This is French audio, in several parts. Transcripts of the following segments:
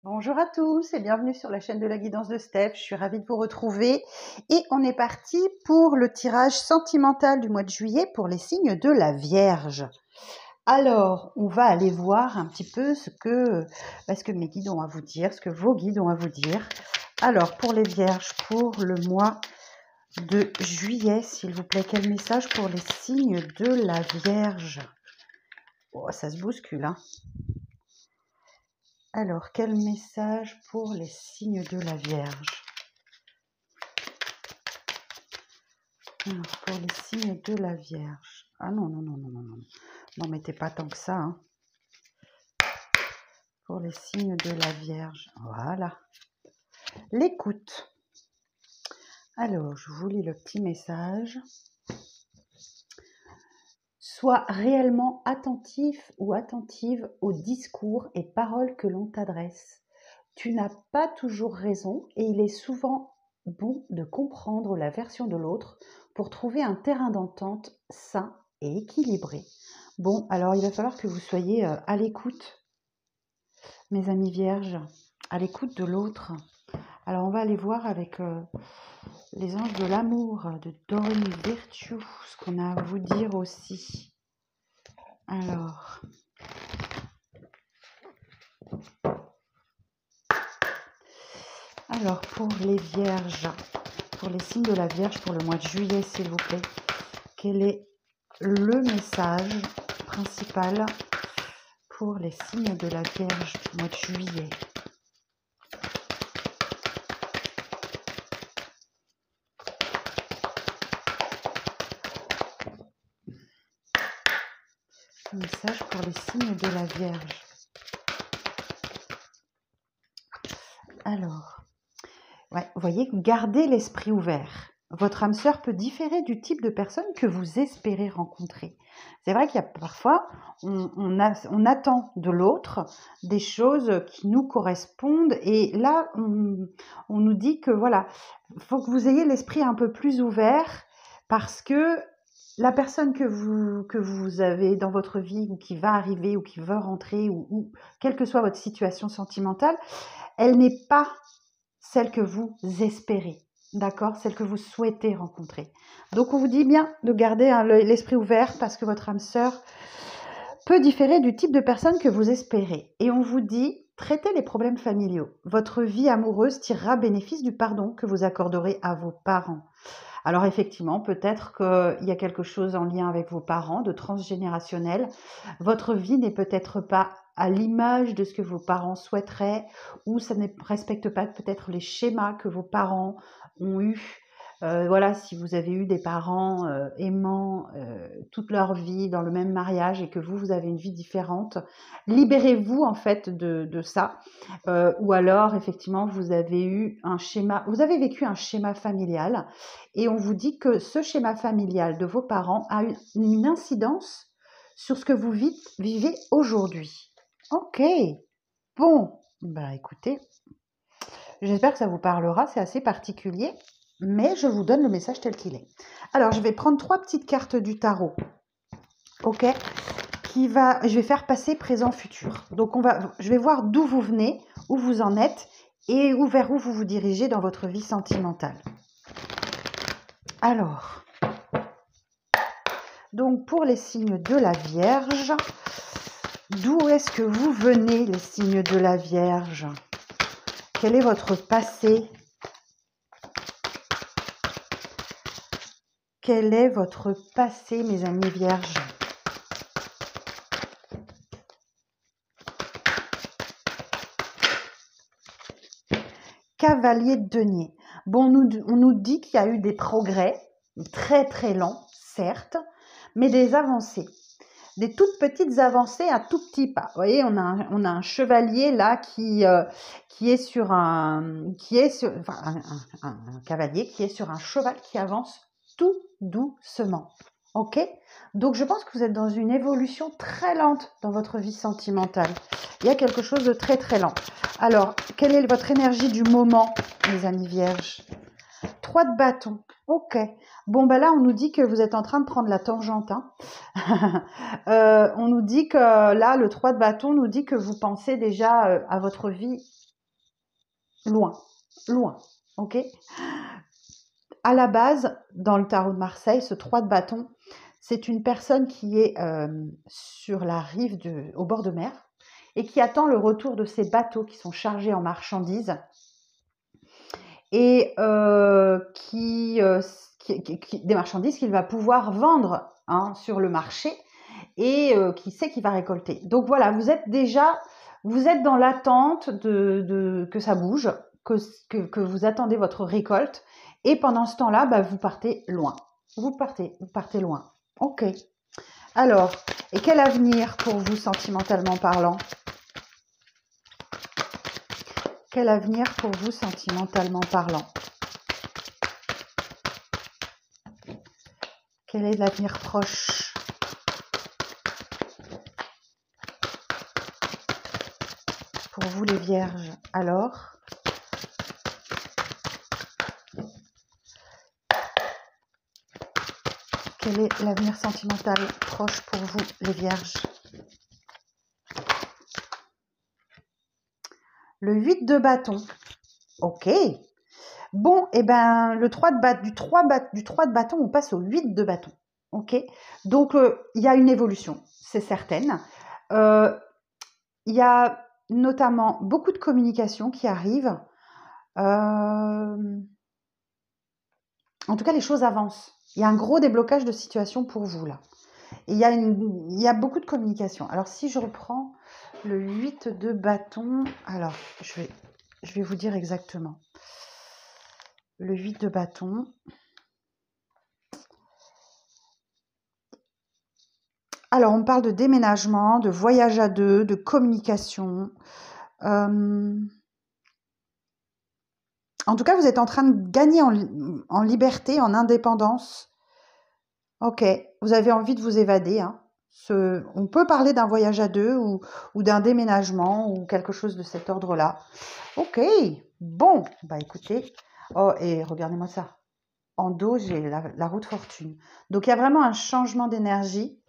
Bonjour à tous et bienvenue sur la chaîne de la guidance de Steph. Je suis ravie de vous retrouver et on est parti pour le tirage sentimental du mois de juillet pour les signes de la Vierge. Alors, on va aller voir un petit peu ce que mes guides ont à vous dire, ce que vos guides ont à vous dire. Alors, pour les Vierges, pour le mois de juillet, s'il vous plaît, quel message pour les signes de la Vierge? Oh, ça se bouscule, hein. Alors, quel message pour les signes de la Vierge? Alors, pour les signes de la Vierge. Ah non, non, non, non, non, non. N'en mettez pas tant que ça, hein. Pour les signes de la Vierge. Voilà. L'écoute. Alors, je vous lis le petit message. Sois réellement attentif ou attentive aux discours et paroles que l'on t'adresse. Tu n'as pas toujours raison et il est souvent bon de comprendre la version de l'autre pour trouver un terrain d'entente sain et équilibré. Bon, alors il va falloir que vous soyez à l'écoute, mes amis vierges, à l'écoute de l'autre. Alors on va aller voir avec les anges de l'amour, de Doreen Virtue, ce qu'on a à vous dire aussi. Alors pour les vierges, pour les signes de la Vierge pour le mois de juillet, s'il vous plaît, quel est le message principal pour les signes de la Vierge du mois de juillet? Le message pour les signes de la Vierge. Alors, ouais, vous voyez, gardez l'esprit ouvert. Votre âme sœur peut différer du type de personne que vous espérez rencontrer. C'est vrai qu'il y a parfois, on attend de l'autre des choses qui nous correspondent. Et là, on nous dit que voilà, il faut que vous ayez l'esprit un peu plus ouvert parce que la personne que vous avez dans votre vie ou qui va arriver ou qui va rentrer ou quelle que soit votre situation sentimentale, elle n'est pas celle que vous espérez, d'accord? Celle que vous souhaitez rencontrer. Donc, on vous dit bien de garder l'esprit ouvert parce que votre âme sœur peut différer du type de personne que vous espérez. Et on vous dit, traitez les problèmes familiaux. Votre vie amoureuse tirera bénéfice du pardon que vous accorderez à vos parents. Alors effectivement, peut-être qu'il y a quelque chose en lien avec vos parents, de transgénérationnel. Votre vie n'est peut-être pas à l'image de ce que vos parents souhaiteraient, ou ça ne respecte pas peut-être les schémas que vos parents ont eus. Voilà, si vous avez eu des parents aimants toute leur vie dans le même mariage et que vous avez une vie différente, libérez-vous en fait de ça. Ou alors, effectivement, vous avez eu un schéma, vous avez vécu un schéma familial et on vous dit que ce schéma familial de vos parents a une incidence sur ce que vous vivez aujourd'hui. Ok, bon, bah écoutez, j'espère que ça vous parlera, c'est assez particulier, mais je vous donne le message tel qu'il est. Alors, je vais prendre 3 petites cartes du tarot, ok, je vais faire passé, présent, futur. Donc, je vais voir d'où vous venez, où vous en êtes et vers où vous vous dirigez dans votre vie sentimentale. Alors, donc pour les signes de la Vierge, d'où est-ce que vous venez, les signes de la Vierge? Quel est votre passé? Quel est votre passé, mes amis Vierges? Cavalier de denier. Bon, on nous dit qu'il y a eu des progrès, très très lents, certes, mais des avancées. Des toutes petites avancées à tout petit pas. Vous voyez, on a un chevalier là qui est sur un cavalier qui est sur un cheval qui avance tout doucement. Ok? Donc je pense que vous êtes dans une évolution très lente dans votre vie sentimentale. Il y a quelque chose de très très lent. Alors, quelle est votre énergie du moment, mes amis vierges? 3 de bâton. Ok. Bon, ben là, on nous dit que vous êtes en train de prendre la tangente. Hein. On nous dit que là, le 3 de bâton nous dit que vous pensez déjà à votre vie loin, loin, ok? À la base, dans le tarot de Marseille, ce 3 de bâton, c'est une personne qui est sur la rive, au bord de mer, et qui attend le retour de ces bateaux qui sont chargés en marchandises et des marchandises qu'il va pouvoir vendre hein, sur le marché et qui sait qu'il va récolter. Donc voilà, vous êtes dans l'attente que ça bouge, que vous attendez votre récolte et pendant ce temps-là, bah, vous partez loin. Vous partez loin. Ok. Alors, et quel avenir pour vous sentimentalement parlant? Quel avenir pour vous sentimentalement parlant? Quel est l'avenir proche? Pour vous les vierges, alors? Quel est l'avenir sentimental proche pour vous les vierges? Le 8 de bâton. Ok. Bon, et ben le 3 du 3 de bâton, on passe au 8 de bâton. Ok. Donc, il y a une évolution, c'est certain. Il y a notamment beaucoup de communication qui arrive. En tout cas, les choses avancent. Il y a un gros déblocage de situation pour vous, là. Et il y a beaucoup de communication. Alors, si je reprends le 8 de bâton, alors, je vais vous dire exactement. Le 8 de bâton. Alors, on parle de déménagement, de voyage à deux, de communication. En tout cas, vous êtes en train de gagner en liberté, en indépendance. Ok, vous avez envie de vous évader. Hein. On peut parler d'un voyage à deux ou d'un déménagement ou quelque chose de cet ordre-là. Ok, bon, bah écoutez. Oh, et regardez-moi ça. En dos, j'ai la roue de fortune. Donc, il y a vraiment un changement d'énergie.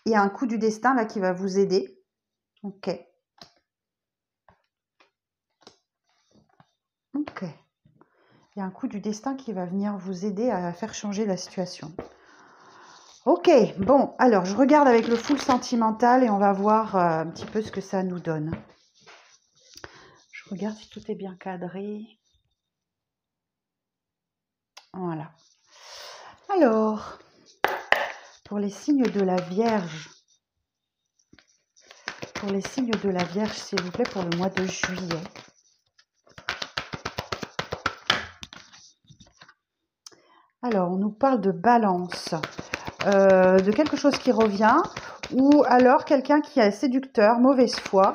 Il y a un coup du destin là qui va vous aider. Ok. Ok. Il y a un coup du destin qui va venir vous aider à faire changer la situation. Ok, bon, alors je regarde avec le full sentimental et on va voir un petit peu ce que ça nous donne. Je regarde si tout est bien cadré. Voilà. Alors, pour les signes de la Vierge, s'il vous plaît, pour le mois de juillet. Alors, on nous parle de balance, de quelque chose qui revient, ou alors quelqu'un qui est séducteur, mauvaise foi,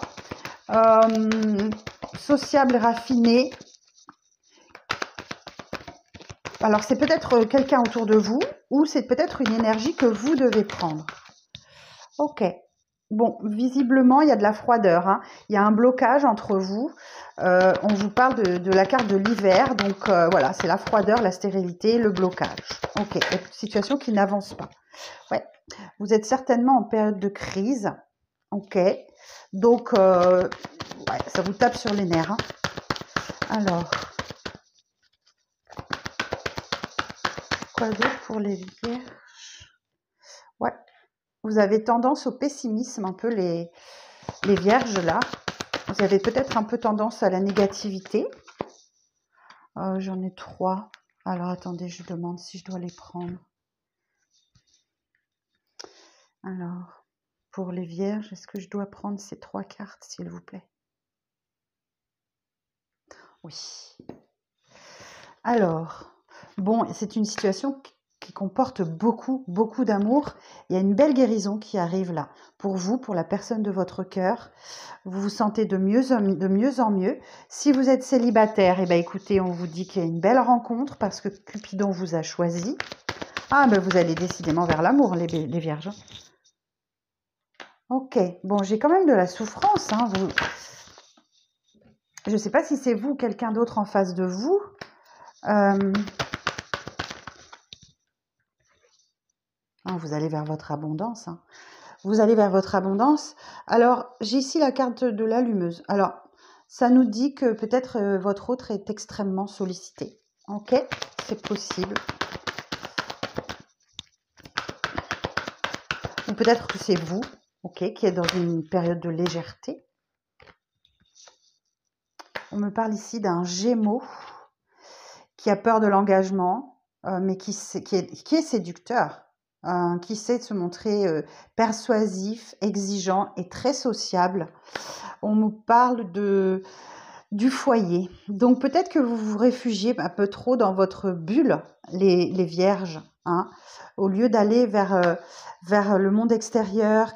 sociable, raffiné. Alors, c'est peut-être quelqu'un autour de vous, ou c'est peut-être une énergie que vous devez prendre. Ok. Bon, visiblement, il y a de la froideur. Hein. Il y a un blocage entre vous. On vous parle de la carte de l'hiver. Donc, voilà, c'est la froideur, la stérilité, le blocage. Ok, une situation qui n'avance pas. Ouais, vous êtes certainement en période de crise. Ok, donc, ouais, ça vous tape sur les nerfs. Hein. Alors, quoi d'autre pour les vierges? Ouais, vous avez tendance au pessimisme, un peu les vierges là. Vous avez peut-être un peu tendance à la négativité. J'en ai 3. Alors, attendez, je demande si je dois les prendre. Alors, pour les vierges, est-ce que je dois prendre ces 3 cartes, s'il vous plaît? Oui. Alors, bon, c'est une situation qui comporte beaucoup, beaucoup d'amour. Il y a une belle guérison qui arrive là. Pour vous, pour la personne de votre cœur. Vous vous sentez de mieux en mieux. Si vous êtes célibataire, eh ben, écoutez, on vous dit qu'il y a une belle rencontre parce que Cupidon vous a choisi. Ah, ben vous allez décidément vers l'amour, les vierges. Ok, bon, j'ai quand même de la souffrance. Hein, je ne sais pas si c'est vous ou quelqu'un d'autre en face de vous. Vous allez vers votre abondance. Hein. Vous allez vers votre abondance. Alors, j'ai ici la carte de l'allumeuse. Alors, ça nous dit que peut-être votre autre est extrêmement sollicité. Ok, c'est possible. Ou peut-être que c'est vous, ok, qui êtes dans une période de légèreté. On me parle ici d'un Gémeaux qui a peur de l'engagement, mais qui est séducteur, qui sait se montrer persuasif, exigeant et très sociable. On nous parle du foyer. Donc peut-être que vous vous réfugiez un peu trop dans votre bulle, les vierges, hein, au lieu d'aller vers le monde extérieur,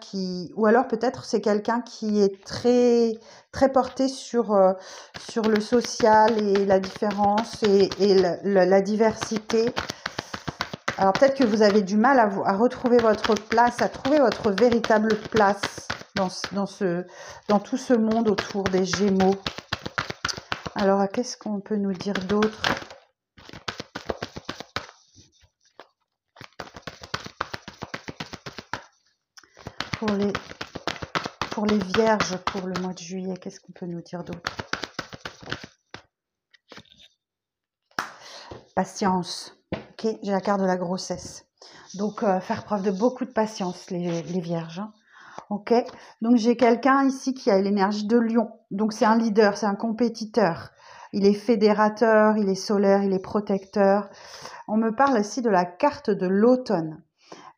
ou alors peut-être c'est quelqu'un qui est très, très porté sur le social et la différence et la diversité. Alors peut-être que vous avez du mal à retrouver votre place, à trouver votre véritable place dans tout ce monde autour des Gémeaux. Alors, qu'est-ce qu'on peut nous dire d'autre? Pour les vierges, pour le mois de juillet, qu'est-ce qu'on peut nous dire d'autre? Patience. Ok, j'ai la carte de la grossesse. Donc, faire preuve de beaucoup de patience, les vierges. Hein. Ok, donc j'ai quelqu'un ici qui a l'énergie de Lion. Donc, c'est un leader, c'est un compétiteur. Il est fédérateur, il est solaire, il est protecteur. On me parle aussi de la carte de l'automne.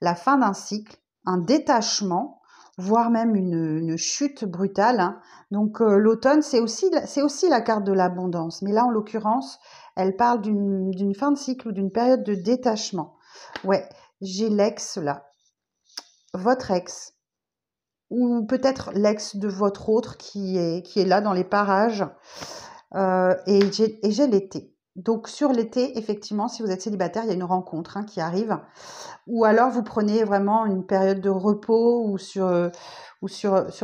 La fin d'un cycle, un détachement, voire même une chute brutale. Hein. Donc l'automne, c'est aussi la carte de l'abondance. Mais là, en l'occurrence, elle parle d'une fin de cycle ou d'une période de détachement. Ouais, j'ai l'ex là. Votre ex. Ou peut-être l'ex de votre autre qui est là dans les parages. Et j'ai l'été. Donc sur l'été, effectivement, si vous êtes célibataire, il y a une rencontre qui arrive. Ou alors vous prenez vraiment une période de repos ou sur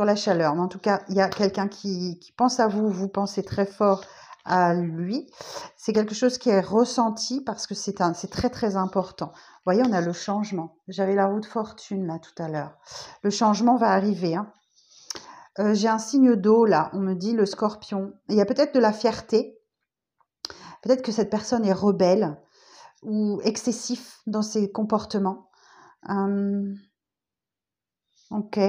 la chaleur. Mais en tout cas, il y a quelqu'un qui pense à vous, vous pensez très fort à lui. C'est quelque chose qui est ressenti parce que c'est très très important. Vous voyez, on a le changement. J'avais la roue de fortune là tout à l'heure. Le changement va arriver. Hein. J'ai un signe d'eau là, on me dit le scorpion. Il y a peut-être de la fierté. Peut-être que cette personne est rebelle ou excessif dans ses comportements. Ok.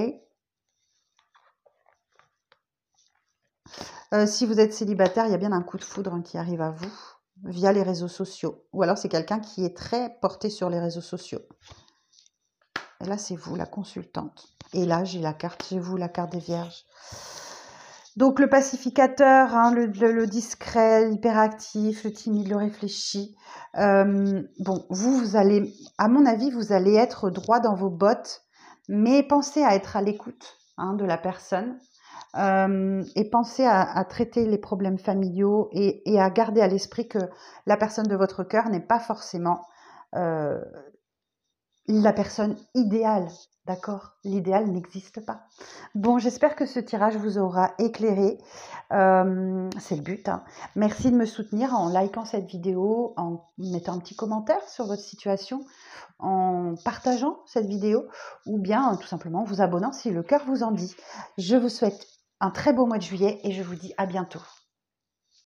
Si vous êtes célibataire, il y a bien un coup de foudre qui arrive à vous via les réseaux sociaux. Ou alors c'est quelqu'un qui est très porté sur les réseaux sociaux. Et là, c'est vous, la consultante. Et là, j'ai vous, la carte des vierges. Donc le pacificateur, hein, le discret, l'hyperactif, le timide, le réfléchi. Bon, vous allez, à mon avis, vous allez être droit dans vos bottes, mais pensez à être à l'écoute de la personne et pensez à traiter les problèmes familiaux et à garder à l'esprit que la personne de votre cœur n'est pas forcément la personne idéale. D'accord, l'idéal n'existe pas. Bon, j'espère que ce tirage vous aura éclairé. C'est le but. Hein. Merci de me soutenir en likant cette vidéo, en mettant un petit commentaire sur votre situation, en partageant cette vidéo ou bien tout simplement en vous abonnant si le cœur vous en dit. Je vous souhaite un très beau mois de juillet et je vous dis à bientôt.